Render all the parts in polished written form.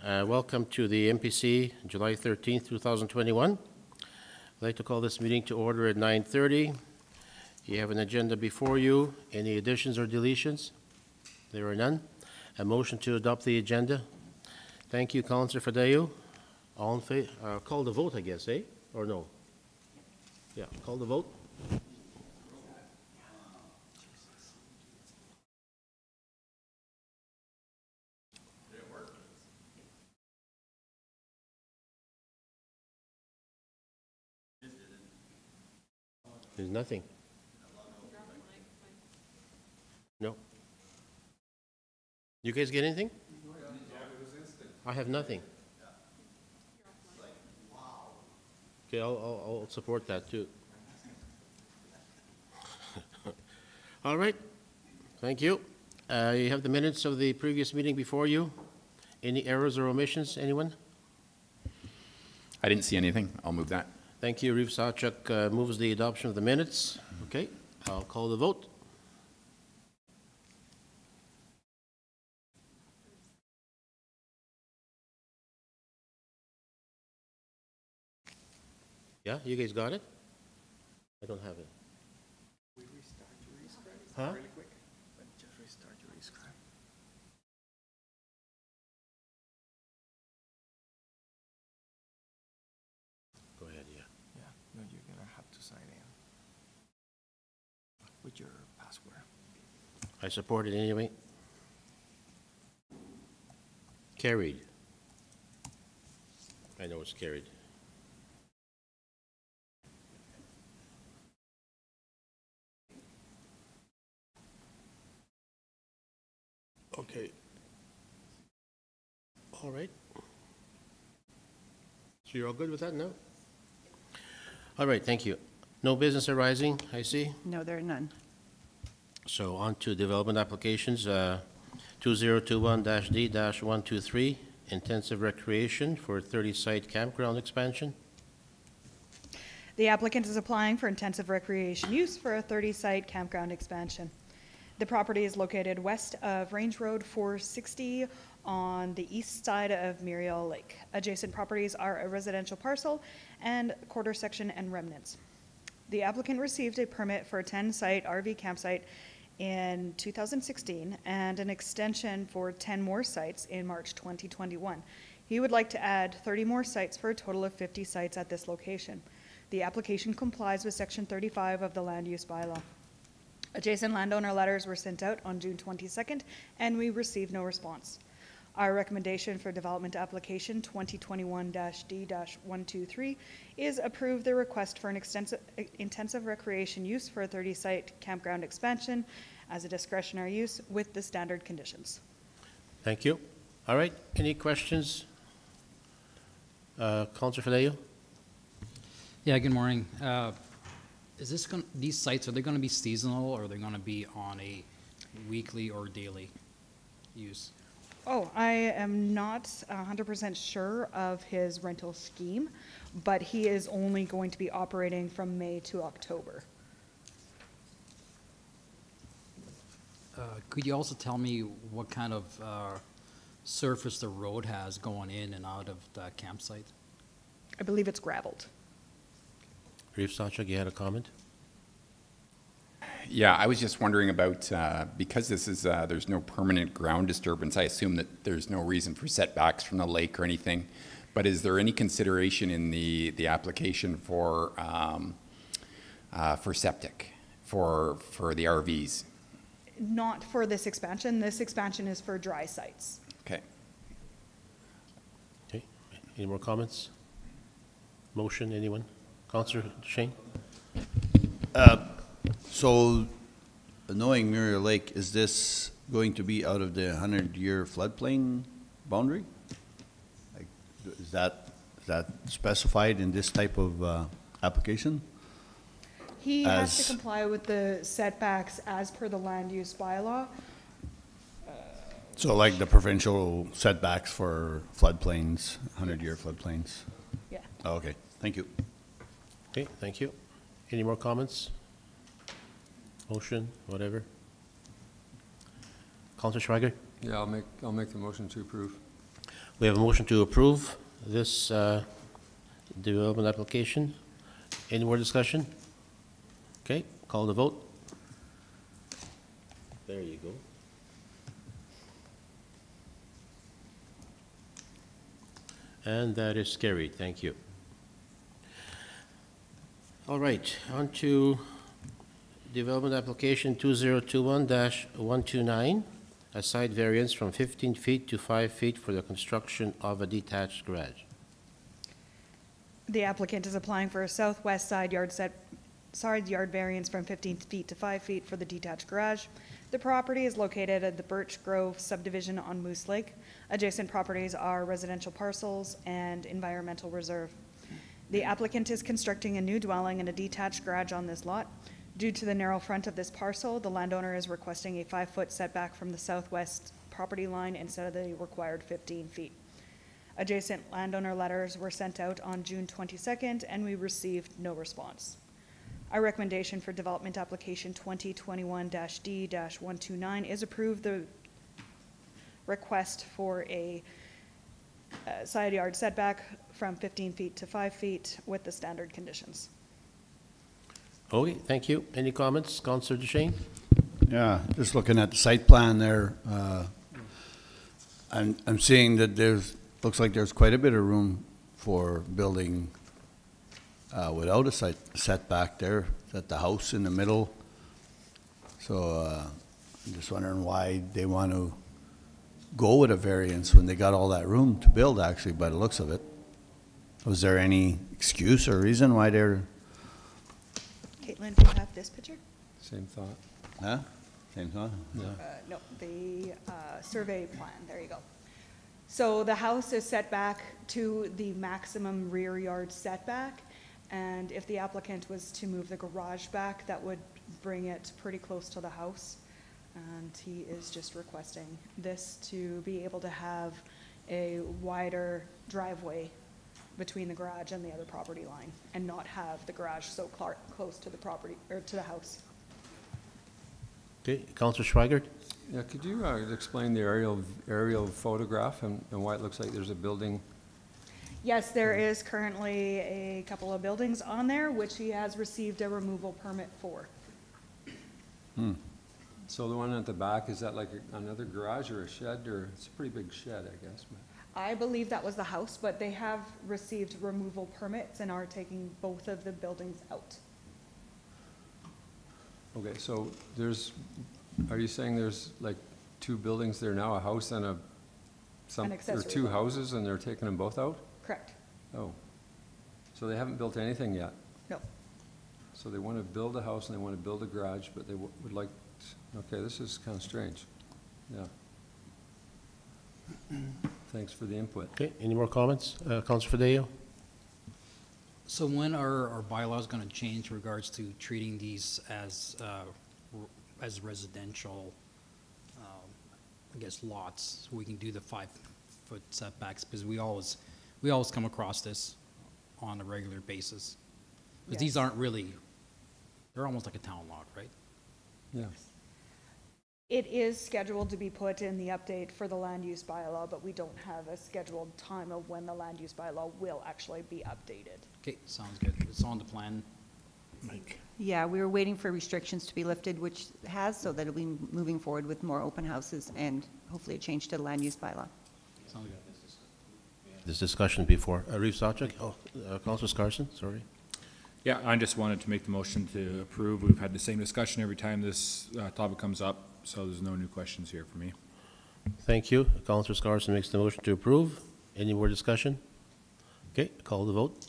Welcome to the MPC, July 13th, 2021. I'd like to call this meeting to order at 9:30. You have an agenda before you. Any additions or deletions? There are none. A motion to adopt the agenda. Thank you, Councillor Fadeo. All in favor? Call the vote, I guess, eh? Or no? Yeah, call the vote. There's nothing. No. You guys get anything? I have nothing. Okay, I'll support that too. All right. Thank you. You have the minutes of the previous meeting before you. Any errors or omissions, anyone? I didn't see anything. I'll move that. Thank you. Reeve Sawchuk moves the adoption of the minutes. Okay, I'll call the vote. Yeah, you guys got it? I don't have it. We restart your rescribe? Huh? Really quick. But just restart your rescribe. Go ahead, yeah. Yeah, no, you're gonna have to sign in with your password. I support it anyway. Carried. I know it's carried. Okay. All right. So you're all good with that now? All right, thank you. No business arising, I see. No, there are none. So on to development applications, 2021-D-123, intensive recreation for 30-site campground expansion. The applicant is applying for intensive recreation use for a 30-site campground expansion. The property is located west of Range Road 460 on the east side of Muriel Lake. Adjacent properties are a residential parcel and quarter section and remnants. The applicant received a permit for a 10-site RV campsite in 2016 and an extension for 10 more sites in March 2021. He would like to add 30 more sites for a total of 50 sites at this location. The application complies with Section 35 of the Land Use Bylaw. Adjacent landowner letters were sent out on June 22nd, and we received no response. Our recommendation for development application 2021-D-123 is approve the request for an intensive recreation use for a 30-site campground expansion as a discretionary use with the standard conditions. Thank you. All right, any questions? Councillor Fadeo? Yeah, good morning. These sites, are they going to be seasonal or are they going to be on a weekly or daily use? Oh, I am not 100% sure of his rental scheme, but he is only going to be operating from May to October. Could you also tell me what kind of surface the road has going in and out of the campsite? I believe it's gravelled. Reeve Sawchuk, you had a comment? Yeah, I was just wondering about, because this is, there's no permanent ground disturbance, I assume that there's no reason for setbacks from the lake or anything, but is there any consideration in the application for septic, for the RVs? Not for this expansion. This expansion is for dry sites. Okay. Okay, any more comments? Motion, anyone? Councillor Shane? So, knowing Muriel Lake, is this going to be out of the 100-year floodplain boundary? Like, is that specified in this type of application? He has to comply with the setbacks as per the land use bylaw. So like the provincial setbacks for floodplains, 100-year floodplains? Yeah. Oh, okay, thank you. Okay, thank you. Any more comments? Motion, whatever. Councillor Schweiger? Yeah, I'll make the motion to approve. We have a motion to approve this development application. Any more discussion? Okay, call the vote. There you go. And that is carried. Thank you. All right, on to development application 2021-129, a side variance from 15 feet to 5 feet for the construction of a detached garage. The applicant is applying for a southwest side yard variance from 15 feet to 5 feet for the detached garage. The property is located at the Birch Grove subdivision on Moose Lake. Adjacent properties are residential parcels and environmental reserve. The applicant is constructing a new dwelling and a detached garage on this lot. Due to the narrow front of this parcel, the landowner is requesting a 5-foot setback from the southwest property line instead of the required 15 feet. Adjacent landowner letters were sent out on June 22nd, and we received no response. Our recommendation for development application 2021-D-129 is approve the request for a side yard setback from 15 feet to 5 feet with the standard conditions. Okay, thank you. Any comments, Councillor Duchesne? Yeah, just looking at the site plan there, I'm seeing that looks like there's quite a bit of room for building without a setback there, at the house in the middle. So I'm just wondering why they want to go with a variance when they got all that room to build, actually, by the looks of it. Was there any excuse or reason why they're, Caitlin, do you have this picture? Same thought. huh? Same thought? No, the survey plan, there you go. So the house is set back to the maximum rear yard setback, and if the applicant was to move the garage back, that would bring it pretty close to the house. And he is just requesting this to be able to have a wider driveway between the garage and the other property line, and not have the garage so close to the property, or to the house. Okay, Councillor Schweigert? Yeah, could you explain the aerial photograph and why it looks like there's a building? Yes, there is currently a couple of buildings on there, which he has received a removal permit for. So the one at the back, is that like another garage or a shed, or it's a pretty big shed, I guess? I believe that was the house, but they have received removal permits and are taking both of the buildings out. Okay, so are you saying there's like two buildings there now, a house and An or accessory two building. houses, and they're taking them both out? Correct. Oh, so they haven't built anything yet? No. So they want to build a house and they want to build a garage, but they would like, okay, this is kind of strange. Yeah. Thanks for the input. Okay, any more comments? Councillor Fideo? So when are our bylaws going to change in regards to treating these as residential, I guess, lots? So we can do the 5-foot setbacks, because we always come across this on a regular basis. Because these aren't really, they're almost like a town lot, right? Yeah. It is scheduled to be put in the update for the land use bylaw, but we don't have a scheduled time of when the land use bylaw will actually be updated. Okay, sounds good. It's on the plan. Mike. Yeah, we were waiting for restrictions to be lifted, which has, so that it'll be moving forward with more open houses and hopefully a change to the land use bylaw. Sounds good. This discussion before. Reeve Sawchuk? Councillor Scarson, sorry. Yeah, I just wanted to make the motion to approve. We've had the same discussion every time this topic comes up, so there's no new questions here for me. Thank you. Councillor Scarson makes the motion to approve. Any more discussion? Okay, call the vote.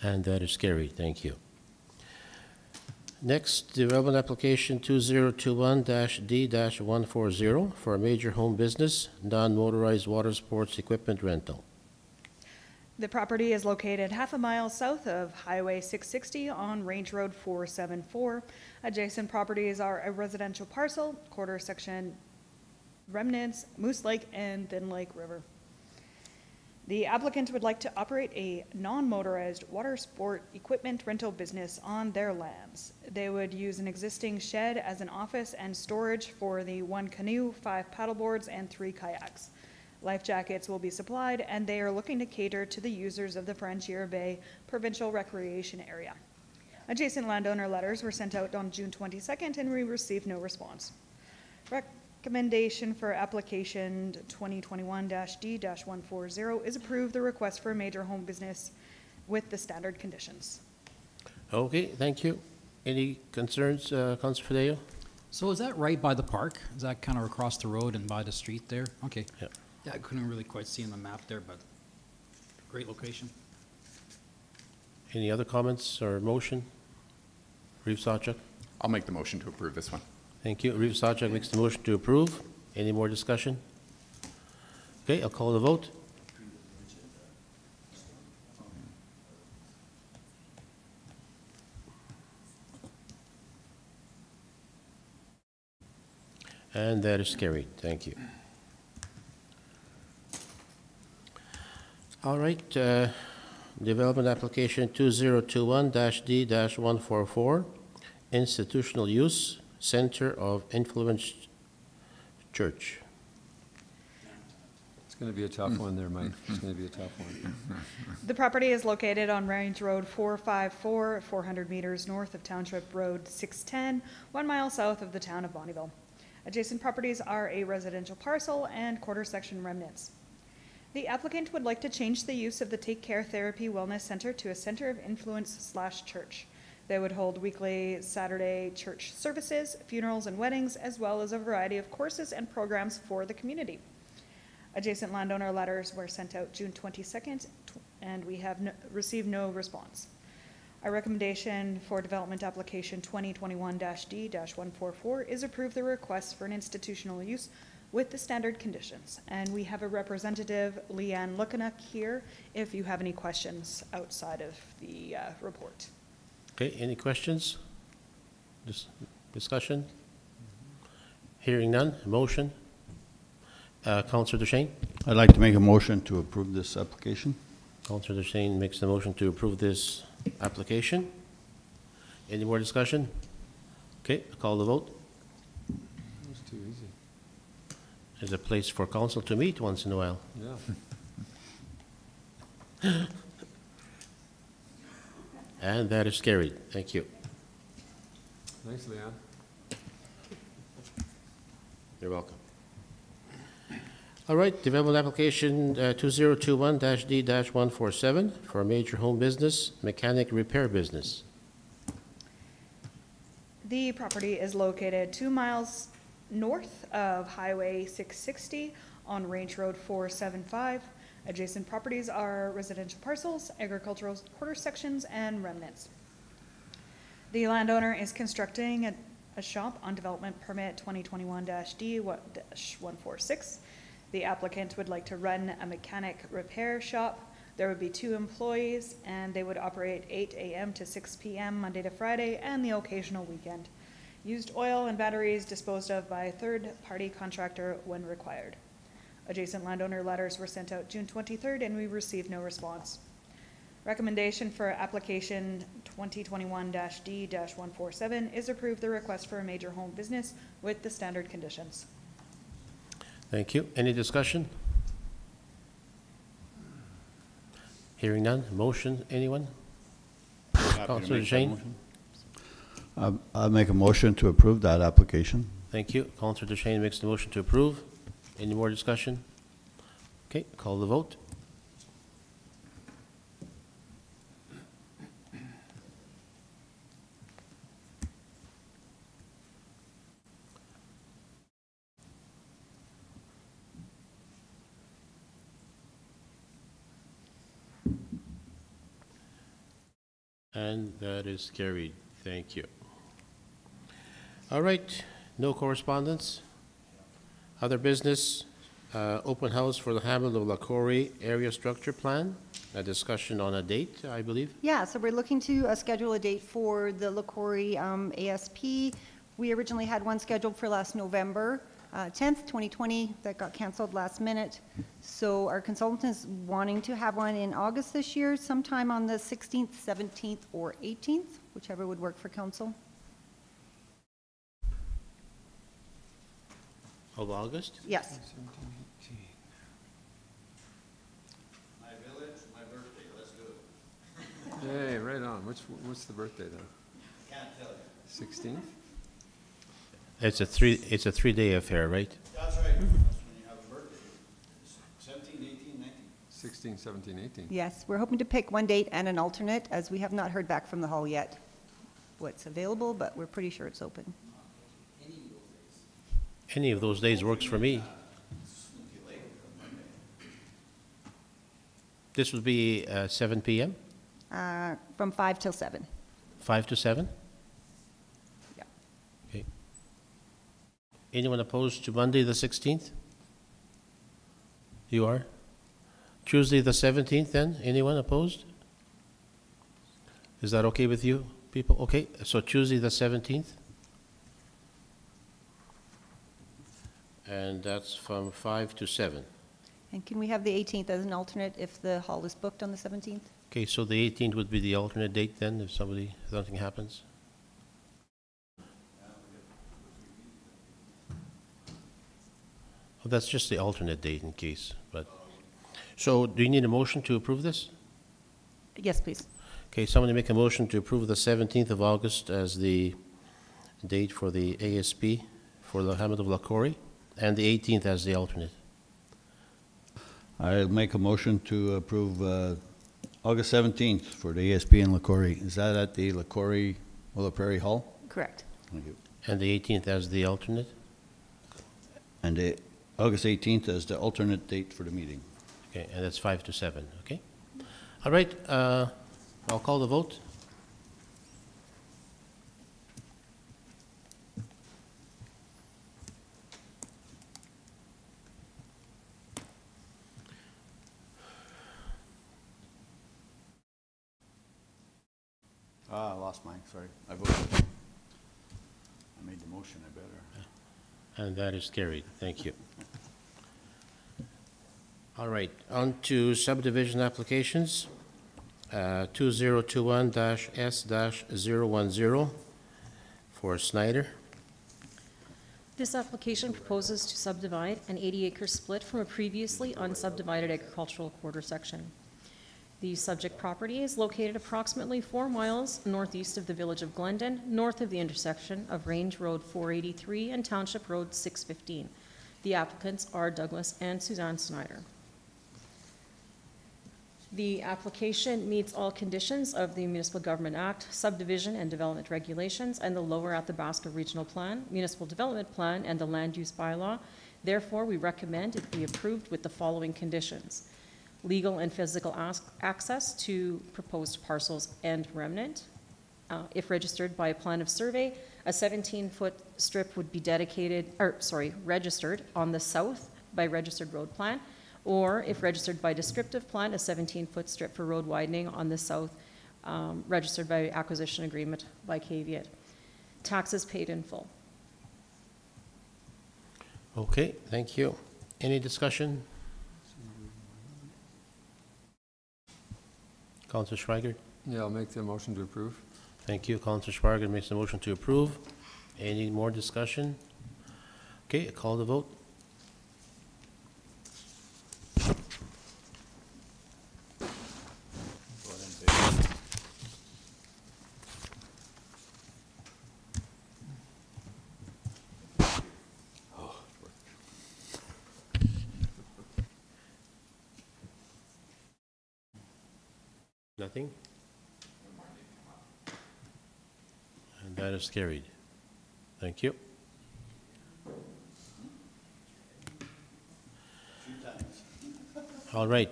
And that is carried. Thank you. Next, development application 2021-D-140 for a major home business, non-motorized water sports equipment rental. The property is located half a mile south of Highway 660 on Range Road 474. Adjacent properties are a residential parcel, quarter section remnants, Moose Lake, and Thin Lake River. The applicant would like to operate a non-motorized water sport equipment rental business on their lands. They would use an existing shed as an office and storage for the 1 canoe, 5 paddleboards, and 3 kayaks. Life jackets will be supplied, and they are looking to cater to the users of the Frangier Bay Provincial Recreation Area. Adjacent landowner letters were sent out on June 22nd, and we received no response. Recommendation for application 2021-D-140 is approve the request for a major home business with the standard conditions. Okay, thank you. Any concerns, Councilor Fideo? So is that right by the park? Is that kind of across the road and by the street there? Okay. Yep. Yeah, I couldn't really quite see in the map there, but great location. Any other comments or motion? Reeve Sawchuk? I'll make the motion to approve this one. Thank you. Reeve Sawchuk makes the motion to approve. Any more discussion? Okay, I'll call the vote. And that is carried. Thank you. All right, development application 2021-D-144, institutional use, Center of Influence Church. It's going to be a tough one there, Mike. It's going to be a tough one. The property is located on Range Road 454, 400 meters north of Township Road 610, 1 mile south of the town of Bonnyville. Adjacent properties are a residential parcel and quarter section remnants. The applicant would like to change the use of the Take Care Therapy Wellness Center to a center of influence / church. They would hold weekly Saturday church services, funerals and weddings, as well as a variety of courses and programs for the community. Adjacent landowner letters were sent out June 22nd, and we have received no response. Our recommendation for development application 2021-D-144 is approve the request for an institutional use with the standard conditions. And we have a representative, Leanne Lukanuk, here if you have any questions outside of the report. Okay, any questions? Discussion? Hearing none, motion? Councilor Duchesne? I'd like to make a motion to approve this application. Councilor Duchesne makes the motion to approve this application. Any more discussion? Okay, I'll call the vote. It's too easy. There's a place for council to meet once in a while. Yeah. And that is carried. Thank you. Thanks, Leon. You're welcome. All right, development application 2021-D-147 for a major home business, mechanic repair business. The property is located 2 miles north of Highway 660 on Range Road 475. Adjacent properties are residential parcels, agricultural quarter sections, and remnants. The landowner is constructing a shop on development permit 2021-D-146. The applicant would like to run a mechanic repair shop. There would be 2 employees, and they would operate 8 a.m. to 6 p.m. Monday to Friday and the occasional weekend. Used oil and batteries disposed of by a third-party contractor when required. Adjacent landowner letters were sent out June 23rd, and we received no response. Recommendation for application 2021-D-147 is approve the request for a major home business with the standard conditions. Thank you. Any discussion? Hearing none. Motion, anyone? Councilor Duchesne? I'll make a motion to approve that application. Thank you. Councilor Duchesne makes the motion to approve. Any more discussion? Okay, call the vote. And that is carried. Thank you. All right, no correspondence. Other business, open house for the Hamlet of Lakori Area Structure Plan. A discussion on a date, I believe. Yeah, so we're looking to schedule a date for the Lakori ASP. We originally had one scheduled for last November. 10th, 2020, that got canceled last minute. So our consultant is wanting to have one in August this year, sometime on the 16th, 17th, or 18th, whichever would work for council. Of August? Yes. My village, my birthday, let's do it. Hey, right on. What's the birthday then? Can't tell you. 16th? It's a three-day affair, right? That's right. That's when you have a birthday. 17, 18, 19. 16, 17, 18. Yes, we're hoping to pick one date and an alternate, as we have not heard back from the hall yet what's available, but we're pretty sure it's open. Any of those days works for me. This would be 7 p.m., From 5 till 7. 5 to 7? Yeah. Okay. Anyone opposed to Monday, the 16th? You are? Tuesday, the 17th, then? Anyone opposed? Is that okay with you, people? Okay, so Tuesday, the 17th? And that's from 5 to 7. And can we have the 18th as an alternate if the hall is booked on the 17th? Okay, so the 18th would be the alternate date then, if something happens? Well, that's just the alternate date in case, but, so do you need a motion to approve this? Yes, please. Okay, somebody make a motion to approve the 17th of August as the date for the ASP for the Hamlet of Lakori, and the 18th as the alternate. I'll make a motion to approve August 17th for the ASP in Lakori. Is that at the Lakori Willow Prairie Hall? Correct. Thank you. And the 18th as the alternate? And the August 18th as the alternate date for the meeting. Okay, and that's 5 to 7, okay? All right, I'll call the vote. Ah, I lost mine, sorry. I voted. I made the motion, I better. And that is carried. Thank you. All right, on to subdivision applications. 2021-S-010 for Snyder. This application proposes to subdivide an 80-acre split from a previously unsubdivided agricultural quarter section. The subject property is located approximately 4 miles northeast of the village of Glendon, north of the intersection of Range Road 483 and Township Road 615. The applicants are Douglas and Suzanne Snyder. The application meets all conditions of the Municipal Government Act, subdivision and development regulations, and the Lower Athabasca Regional Plan, Municipal Development Plan, and the Land Use Bylaw. Therefore, we recommend it be approved with the following conditions: legal and physical access to proposed parcels and remnant. If registered by a plan of survey, a 17-foot strip would be registered on the south by registered road plan, or if registered by descriptive plan, a 17-foot strip for road widening on the south, registered by acquisition agreement by caveat. Taxes paid in full. Okay, thank you. Any discussion? Councilor Schweigert? Yeah, I'll make the motion to approve. Thank you. Councilor Schweigert makes the motion to approve. Any more discussion? Okay, call the vote. Nothing? And that is carried. Thank you. All right.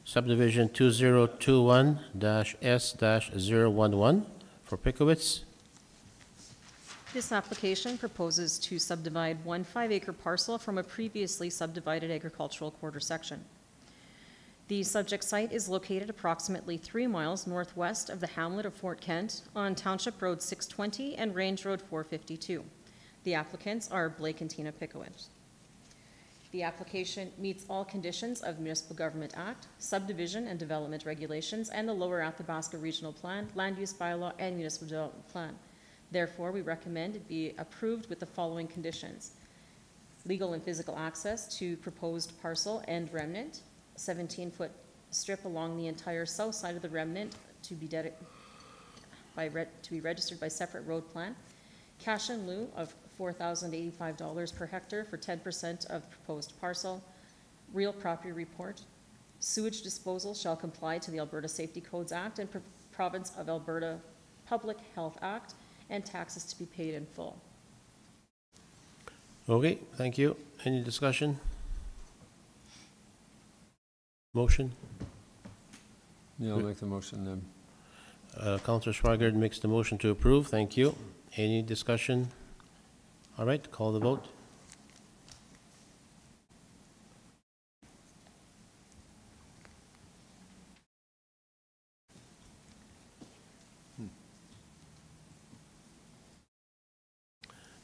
Subdivision 2021-S-011 for Pickowitz. This application proposes to subdivide one 5-acre parcel from a previously subdivided agricultural quarter section. The subject site is located approximately 3 miles northwest of the hamlet of Fort Kent on Township Road 620 and Range Road 452. The applicants are Blake and Tina Pickowicz. The application meets all conditions of the Municipal Government Act, subdivision and development regulations, and the Lower Athabasca Regional Plan, Land Use Bylaw, and Municipal Development Plan. Therefore, we recommend it be approved with the following conditions: legal and physical access to proposed parcel and remnant, 17-foot strip along the entire south side of the remnant to be registered by separate road plan, cash in lieu of $4,085 per hectare for 10% of proposed parcel, real property report, sewage disposal shall comply to the Alberta Safety Codes Act and Province of Alberta Public Health Act, and taxes to be paid in full. Okay, thank you. Any discussion? Motion? Yeah, I'll make the motion then. Counselor Schweigert makes the motion to approve. Thank you. Any discussion? All right, call the vote.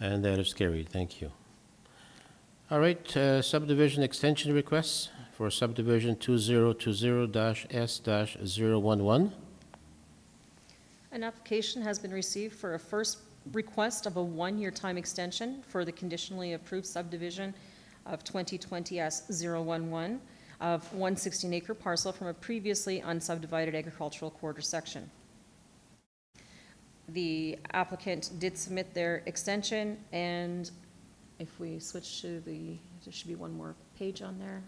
And that is carried. Thank you. All right, subdivision extension requests for subdivision 2020-S-011. An application has been received for a first request of a one-year time extension for the conditionally approved subdivision of 2020 S011 of 116-acre parcel from a previously unsubdivided agricultural quarter section. The applicant did submit their extension, and if we switch to there should be one more page on there.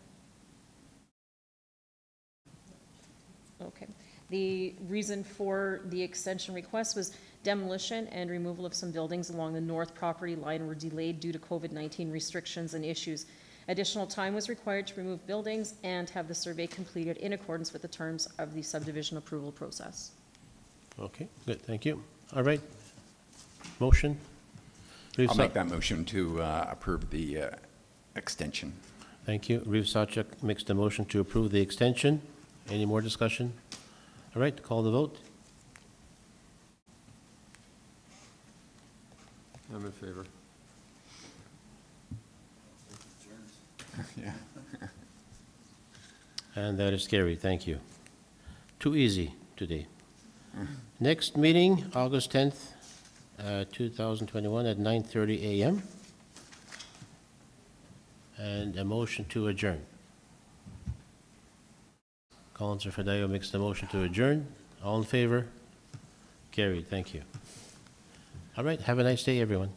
Okay. The reason for the extension request was demolition and removal of some buildings along the north property line were delayed due to COVID-19 restrictions and issues. Additional time was required to remove buildings and have the survey completed in accordance with the terms of the subdivision approval process. Okay, good, thank you. All right, motion? I'll make that motion to approve the extension. Thank you. Reeve Sawchuk makes the motion to approve the extension. Any more discussion? All right, call the vote. I'm in favor. Yeah. And that is carried. Thank you. Too easy today. Next meeting, August 10th, 2021 at 9:30 a.m. And a motion to adjourn. Councilor Fideo makes the motion to adjourn. All in favor? Carried. Thank you. All right. Have a nice day, everyone.